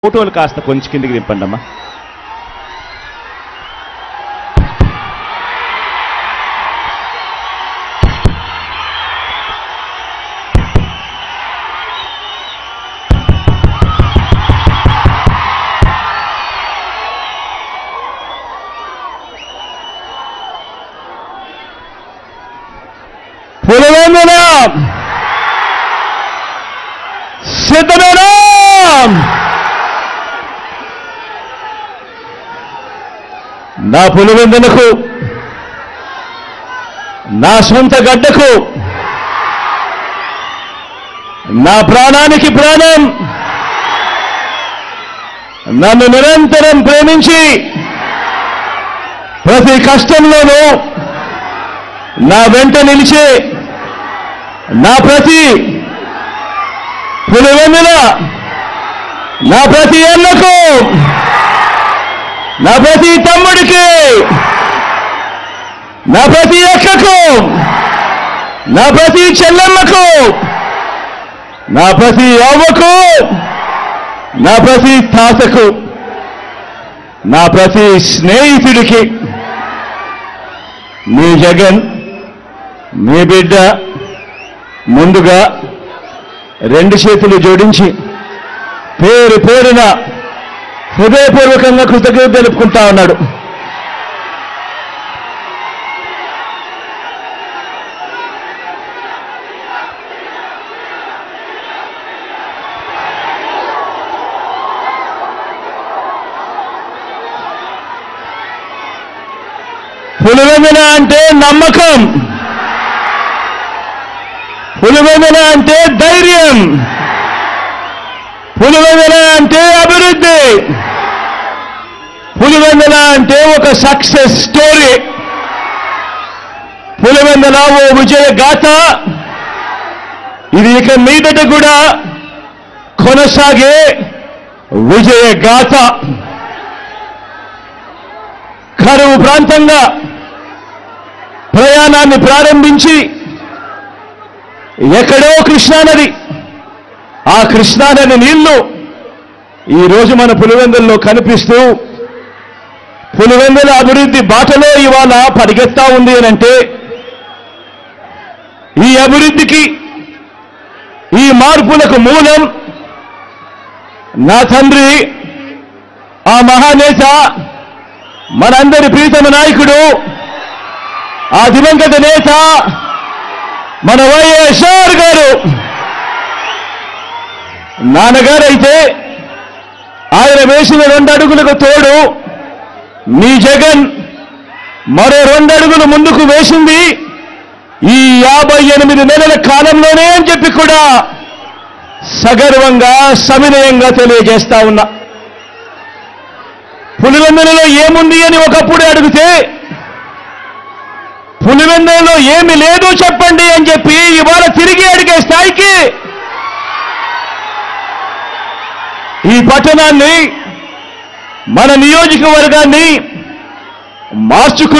ఫోటోలు కాస్త కొంచెం కిందికి దింపండి అమ్మా. పులివెందుల సిద్ధమేనా? నా పులివెందులకు, నా సొంత గడ్డకు, నా ప్రాణానికి ప్రాణం, నన్ను నిరంతరం ప్రేమించి ప్రతి కష్టంలోనూ నా వెంట నిలిచే నా ప్రతి పులివెందుల, నా ప్రతి అన్నకు, నా ప్రతి తమ్ముడికి, నా ప్రతి అక్కకు, నా ప్రతి చెల్లెమ్మకు, నా ప్రతి అవ్వకు, నా ప్రతి తాతకు, నా ప్రతి స్నేహితుడికి మీ జగన్, మీ బిడ్డ ముందుగా రెండు చేతులు జోడించి పేరు పేరున హృదయపూర్వకంగా కృతజ్ఞత తెలుపుకుంటా ఉన్నాడు. పులివెందుల అంటే నమ్మకం, పులివెందుల అంటే ధైర్యం, పులివెందుల అంటే అభివృద్ధి, పులివెందుల అంటే ఒక సక్సెస్ స్టోరీ, పులివెందుల ఓ విజయ గాథ. ఇది ఇక మీదట కూడా కొనసాగే విజయ గాథ. కరువు ప్రాంతంగా ప్రయాణాన్ని ప్రారంభించి ఎక్కడో కృష్ణానది, ఆ కృష్ణానది నీళ్లు ఈరోజు మన పులివెందుల్లో కనిపిస్తూ పులివెందుల అభివృద్ధి బాటలో ఇవాళ పరిగెత్తా ఉంది అనంటే, ఈ అభివృద్ధికి, ఈ మార్పులకు మూలం నా తండ్రి, ఆ మహానేత, మనందరి ప్రీతమ నాయకుడు, ఆ దివంగత నేత మన వైఎస్ఆర్ గారు. నాన్నగారైతే ఆయన వేసిన 2 అడుగులకు తోడు మీ జగన్ మరో 2 అడుగులు ముందుకు వేసింది ఈ 58 నెలల కాలంలోనే అని చెప్పి కూడా సగర్వంగా, సవినయంగా తెలియజేస్తా ఉన్నా. పులివెందులలో ఏముంది అని ఒకప్పుడు అడిగితే, పులివెందులలో ఏమి లేదు చెప్పండి అని చెప్పి ఇవాళ తిరిగి అడిగే స్థాయికి ఈ పట్టణాన్ని, మన నియోజకవర్గాన్ని మార్చుకుంటూ